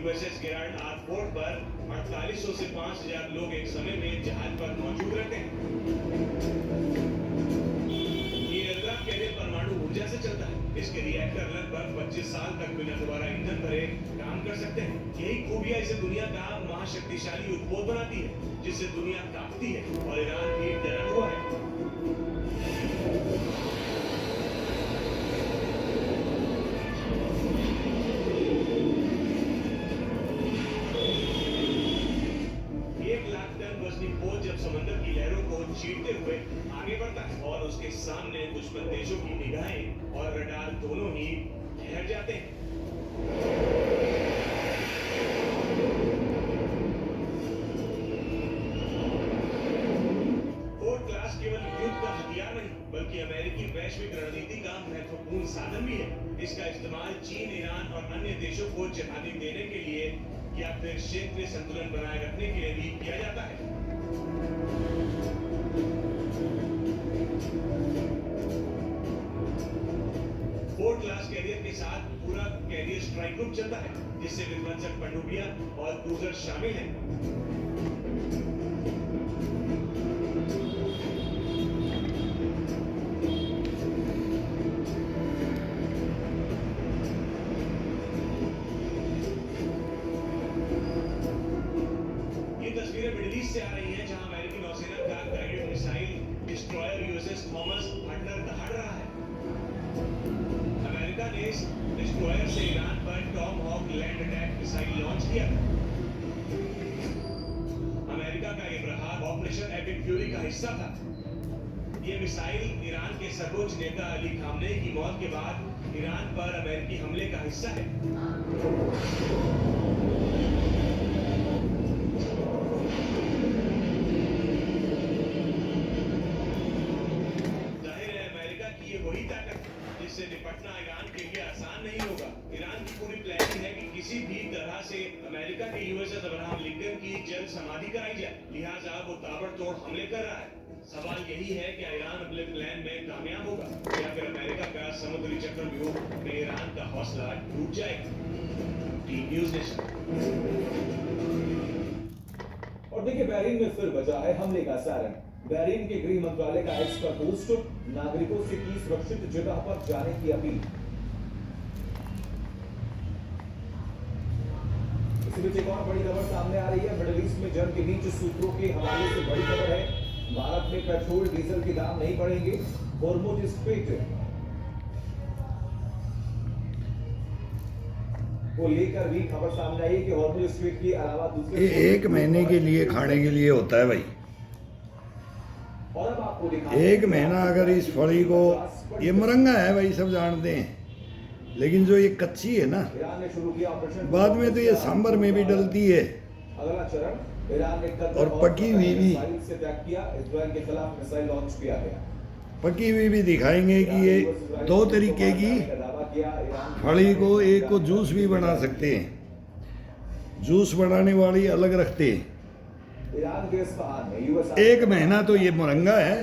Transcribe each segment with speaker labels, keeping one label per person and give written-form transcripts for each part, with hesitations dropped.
Speaker 1: USS Gerald are fort पर 4800 से 5000 लोग एक समय में जहाज पर मौजूद रहते हैं। ये एयरक्राफ्ट कैरियर परमाणु ऊर्जा से चलता है। इसके रिएक्टर लगभग 25 साल तक बिना दोबारा ईंधन भरे काम कर सकते हैं। यही खूबियां इसे दुनिया का महाशक्तिशाली उपभोग बनाती है, जिससे दुनिया कांपती है और ईरान भी डरा हुआ है। समंदर की लहरों को चीरते हुए आगे बढ़ता है और उसके सामने दुश्मन देशों की निगाहें और रडार दोनों ही ठहर जाते हैं। फोर्ट क्लास केवल युद्ध का हथियार नहीं, बल्कि अमेरिकी वैश्विक रणनीति का महत्वपूर्ण साधन भी है। इसका इस्तेमाल चीन, ईरान और अन्य देशों को जहादी देने के लिए या फिर क्षेत्रीय संतुलन बनाए रखने के लिए भी किया जाता है। फोर्ट क्लास कैरियर के साथ पूरा कैरियर स्ट्राइक ग्रुप चलता है, जिससे विध्वंसक पनडुब्बियां और क्रूजर शामिल हैं। ये तस्वीरें मिडिल ईस्ट से आ रही हैं, जहां अमेरिकी नौसेना का guided missile destroyer USS Thomas Butler दहाड़ रहा है। अमेरिका ने इस डिस्ट्रॉयर से ईरान पर Tomahawk land attack missile launch किया। अमेरिका का ये प्रहार ऑपरेशन एपिक फ्यूरी का हिस्सा था। ये मिसाइल ईरान के सर्वोच्च नेता अली खामनेई की मौत के बाद ईरान पर अमेरिकी हमले का हिस्सा है। से निपटना ईरान के लिए आसान नहीं होगा। ईरान की पूरी प्लानिंग है कि किसी भी तरह से अमेरिका के यूएसएस अब्राहम लिंकन की जल समाधि कराई जाए, लिहाजा वो ताबड़तोड़ हमले कर रहा है। सवाल यही है कि ईरान अपने प्लान में कामयाब होगा या फिर अमेरिका का समुद्री चक्रव्यूह में ईरान का हौसला टूट जाएगा। Team news nation.
Speaker 2: और देखिए, बहरीन में फिर बजा है हमले का सायरन। बहरीन के गृह मंत्रालय का एक्स पर पोस्ट, नागरिकों से की सुरक्षित जगह पर जाने की अपील। इसी बीच एक और बड़ी खबर सामने आ रही है। मिडिल ईस्ट में जंग के बीच सूत्रों के हवाले से बड़ी खबर है। भारत में पेट्रोल डीजल के दाम नहीं बढ़ेंगे। हॉर्मुज स्ट्रेट को लेकर भी खबर सामने आई है कि हॉर्मुज स्ट्रेट के अलावा दूसरे
Speaker 3: एक महीने के लिए खाने के लिए होता है भाई। एक महीना अगर इस फली को, ये मुरंगा है भाई, सब जानते हैं, लेकिन जो ये कच्ची है ना, बाद में तो ये सांभर में भी डलती है और पकी हुई भी, पकी हुई भी दिखाएंगे कि ये दो तरीके की फली को, एक को जूस भी बना सकते हैं, जूस बनाने वाली अलग रखते हैं। एक महीना तो ये मुरंगा है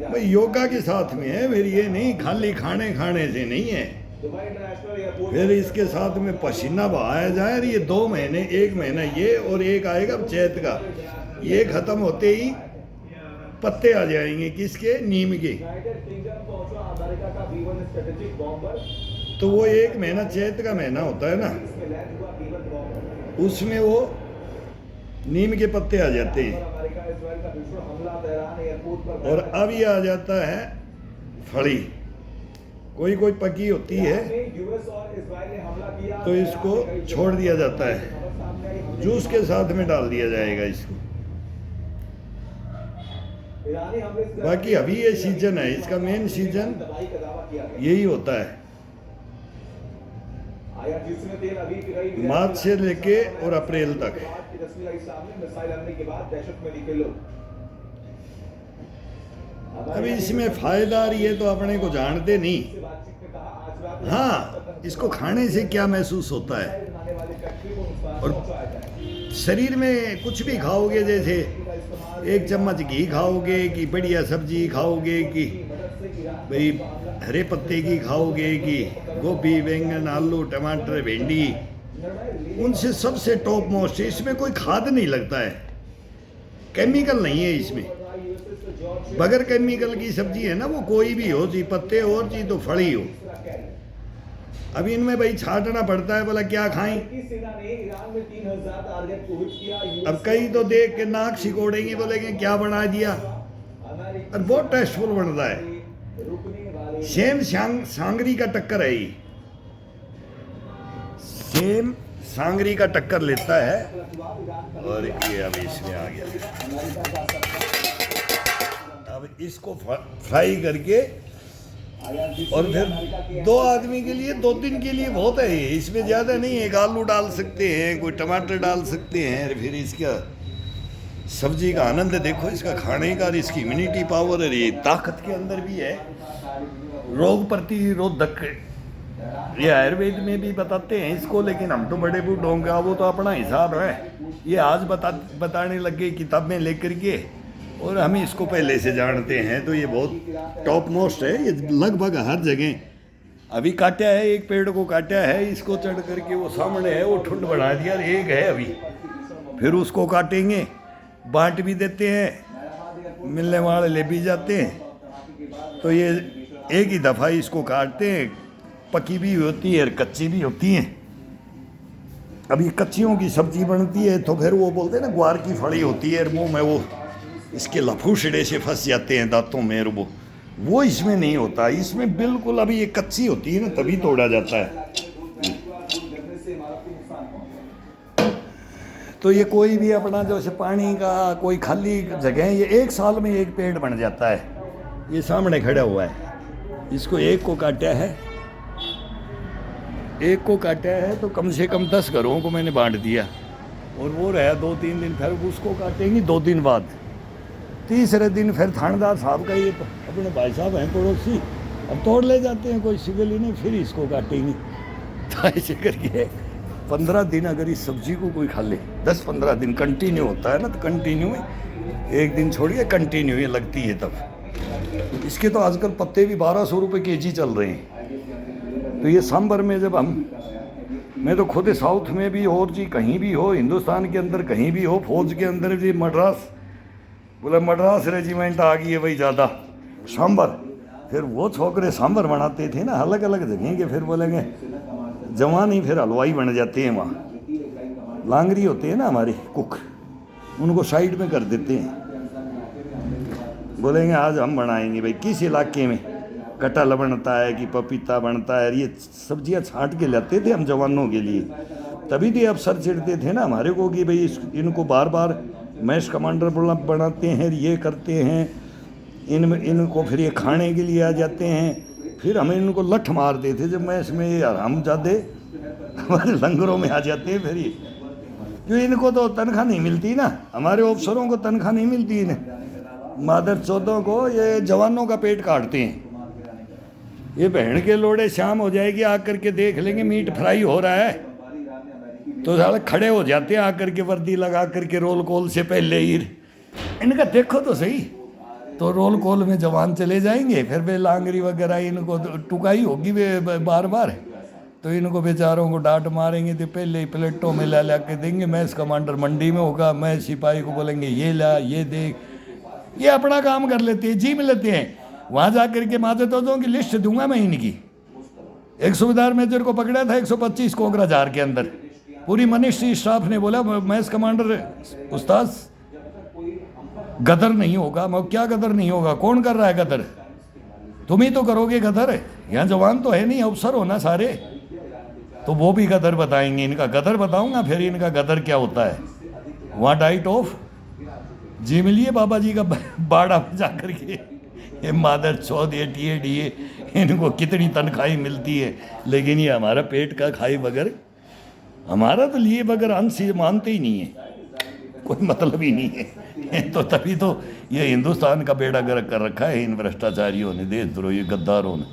Speaker 3: भाई, योगा के साथ में है, फिर ये नहीं खाली खाने से नहीं है, फिर इसके साथ में पसीना बहाया जाए। ये 2 महीने, 1 महीना ये और एक आएगा चैत का, ये खत्म होते ही पत्ते आ जाएंगे किसके, नीम के। तो वो 1 महीना चैत का महीना होता है ना, उसमें वो नीम के पत्ते आ जाते हैं और अब ये आ जाता है फली। कोई कोई पकी होती है तो इसको छोड़ दिया जाता है, जूस के साथ में डाल दिया जाएगा इसको। बाकी अभी ये सीजन है, इसका मेन सीजन यही होता है, मार्च से लेके और अप्रैल तक। अभी इसमें फायदा ये तो अपने को जानते नहीं। हाँ, इसको खाने से क्या महसूस होता है, और शरीर में कुछ भी खाओगे, जैसे 1 चम्मच घी खाओगे कि बढ़िया सब्जी खाओगे कि भाई हरे पत्ते की खाओगे कि गोभी, बैंगन, आलू, टमाटर, भिंडी, उनसे सबसे टॉप मोस्ट है। इसमें कोई खाद नहीं लगता है, केमिकल नहीं है इसमें। बगैर केमिकल की सब्जी है ना, वो कोई भी हो, जी पत्ते और जी तो फली हो। अब इनमें भाई छांटना पड़ता है, बोला क्या खाएं। अब कई तो देख के नाक सिकोड़ेंगे, बोलेंगे क्या बना दिया, और बहुत टेस्टफुल बनता है। सेम सांगरी का टक्कर है ये, सेम सांगरी का टक्कर लेता है। और ये अब इसमें आ गया। अब इसको फ्राई करके, और फिर 2 आदमी के लिए 2 दिन के लिए बहुत है ये, इसमें ज़्यादा नहीं है। एक आलू डाल सकते हैं, कोई टमाटर डाल सकते हैं। फिर इसका सब्जी का आनंद देखो, इसका खाने का, इसकी इम्यूनिटी पावर है, ये ताकत के अंदर भी है, रोग प्रतिरोधक। ये आयुर्वेद में भी बताते हैं इसको, लेकिन हम तो बड़े बूढ़ों का वो तो अपना हिसाब है। ये आज बताने लग गए किताब में लेकर के, और हम इसको पहले से जानते हैं। तो ये बहुत टॉप मोस्ट है, ये लगभग हर जगह। अभी काटा है, एक पेड़ को काटा है, इसको चढ़ करके वो सामने है, वो ठुंड बढ़ा दिया, एक है अभी। फिर उसको काटेंगे, बांट भी देते हैं, मिलने वाले ले भी जाते हैं। तो ये एक ही दफ़ा इसको काटते हैं, पकी भी होती है और कच्ची भी होती हैं। अभी कच्चियों की सब्जी बनती है तो फिर वो बोलते हैं ना, ग्वार की फली होती है, मुंह में वो इसके लफूसड़े से फंस जाते हैं दांतों में, और वो इसमें नहीं होता। इसमें बिल्कुल अभी ये कच्ची होती है ना, तभी तोड़ा जाता है। तो ये कोई भी अपना जैसे पानी का कोई खाली जगह है, ये 1 साल में एक पेड़ बन जाता है। ये सामने खड़ा हुआ है, इसको एक को काटा है, एक को काटा है तो कम से कम 10 घरों को मैंने बांट दिया। और वो रहा 2-3 दिन, फिर उसको काटेंगे 2 दिन बाद। तीसरे दिन फिर थानेदार साहब का, ये अपने भाई साहब हैं पड़ोसी, अब तोड़ ले जाते हैं कोई सिविल इन्हें, फिर इसको काटेंगे। तो ऐसे करके 15 दिन अगर इस सब्जी को कोई खा ले, 10-15 दिन कंटिन्यू होता है ना, तो कंटिन्यू में 1 दिन छोड़िए, कंटिन्यू ये लगती है तब। इसके तो आजकल पत्ते भी 1200 रुपये केजी चल रहे हैं। तो ये सांबर में जब मैं तो खुद साउथ में भी और जी कहीं भी हो, हिंदुस्तान के अंदर कहीं भी हो, फौज के अंदर जी मद्रास, बोले मद्रास रेजिमेंट आ गई है भाई ज़्यादा, सांबर। फिर वो छोकरे सांबर बनाते थे ना अलग अलग जगह के, फिर बोलेंगे जवान ही फिर हलवाई बन जाते हैं वहाँ। लांगरी होते हैं ना हमारे कुक, उनको साइड में कर देते हैं, बोलेंगे आज हम बनाएंगे भाई। किस इलाके में कटहल बनता है कि पपीता बनता है, ये सब्जियां छांट के लाते थे हम जवानों के लिए। तभी तो अफसर चिढ़ते थे ना हमारे को कि भाई इनको बार बार मैस कमांडर बनाते हैं, ये करते हैं, इनको फिर ये खाने के लिए आ जाते हैं। फिर हम इनको लठ मारते थे जब मैस में, ये हम ज़्यादा हमारे लंगरों में आ जाते हैं। फिर ये जो इनको तो तनख्वाह नहीं मिलती ना, हमारे अफसरों को तनख्वाह नहीं मिलती, इन्हें मादर चौदों को ये जवानों का पेट काटते हैं। ये बहन के लोड़े शाम हो जाएगी, आकर के देख लेंगे मीट फ्राई हो रहा है तो साले खड़े हो जाते हैं आकर के, वर्दी लगा करके रोल कॉल से पहले ही। इनका देखो तो सही, तो रोल कॉल में जवान चले जाएंगे, फिर वे लांगरी वगैरह इनको टुकाई होगी वे बार बार, तो इनको बेचारों को डांट मारेंगे। तो पहले ही प्लेटों में ला के देंगे। मैस कमांडर मंडी में होगा, मैं सिपाही को बोलेंगे ये ला, ये देख, ये अपना काम कर लेते हैं, जीम लेते हैं। वहाँ जा करके मादतों की लिस्ट दूंगा मैं इनकी। एक सूबेदार मेजर को पकड़ा था 125 कोकराझार के अंदर, पूरी मिनिस्ट्री स्टाफ ने बोला मैस कमांडर उस्ताद गदर नहीं होगा। मैं क्या गदर नहीं होगा, कौन कर रहा है गदर? तुम ही तो करोगे गदर, यहाँ जवान तो है नहीं, अफसर हो ना सारे, तो वो भी गदर बताएंगे। इनका गदर बताऊंगा, फिर इनका गदर क्या होता है। वहाँ डाइट ऑफ जी मिलिए बाबा जी का बाड़ा जा करके, ये मादर चौथ ये टीए इनको कितनी तनख्वाही मिलती है, लेकिन ये हमारा पेट का खाए बगैर, हमारा तो लिए बगैर अंश मानते ही नहीं है, कोई मतलब ही नहीं है। तो तभी तो ये हिंदुस्तान का बेड़ा गर्क कर रखा है इन भ्रष्टाचारियों ने, देशद्रोही गद्दारों ने।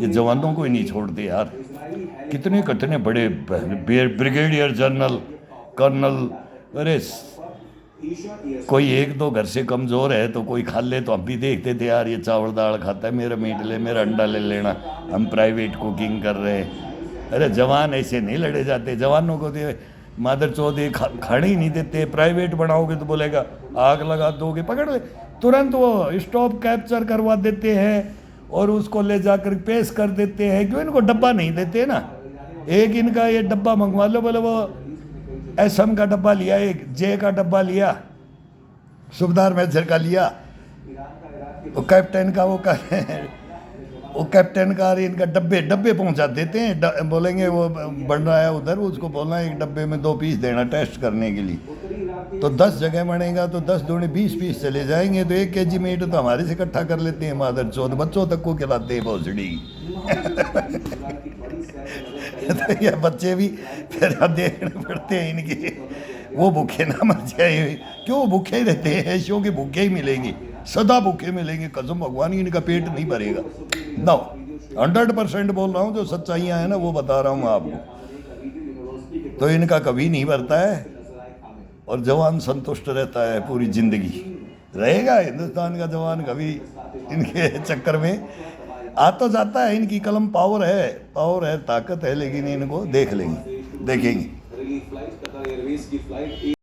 Speaker 3: ये जवानों को ही नहीं छोड़ते यार, कितने कितने बड़े ब्रिगेडियर जनरल कर्नल, अरे कोई 1-2 घर से कमज़ोर है तो कोई खा ले, तो हम भी देखते थे यार ये चावल दाल खाता है, मेरा मीट ले, मेरा अंडा ले लेना, हम प्राइवेट कुकिंग कर रहे हैं। अरे जवान ऐसे नहीं लड़े जाते, जवानों को तो मादर चौधरी खाने ही नहीं देते। प्राइवेट बनाओगे तो बोलेगा आग लगा दोगे, पकड़ ले, तुरंत वो स्टॉप कैप्चर करवा देते हैं और उसको ले जाकर पेश कर देते हैं। क्यों इनको डब्बा नहीं देते ना? एक इनका ये डब्बा मंगवा लो, बोले वो SM का डब्बा लिया, एक J का डब्बा लिया, सुबेदार मेजर का लिया, वो कैप्टन का वो कैप्टन का इनका डब्बे पहुंचा देते हैं। बोलेंगे वो बन रहा है उधर, उसको बोलना है एक डब्बे में 2 पीस देना टेस्ट करने के लिए। तो 10 जगह बनेगा तो 10 दूनी 20 पीस चले जाएंगे। तो 1 kg मीट तो हमारे से इकट्ठा कर लेते हैं मादर चौथ, बच्चों तक को खिलाते हैं भोसड़ी। तो ये बच्चे भी फिर देखने पड़ते हैं इनके, वो भूखे ना मर जाए। क्यों भूखे ही रहते हैं? क्योंकि भूखे ही मिलेंगे, सदा भूखे मिलेंगे। कसम भगवान की इनका पेट नहीं भरेगा। नो 100% बोल रहा हूँ, जो सच्चाइयाँ हैं ना वो बता रहा हूँ आपको। तो इनका कभी नहीं भरता है और जवान संतुष्ट रहता है पूरी जिंदगी। रहेगा हिंदुस्तान का जवान कभी इनके चक्कर में आ तो जाता है। इनकी कलम पावर है, ताकत है, लेकिन इनको देख लेंगे, देखेंगे।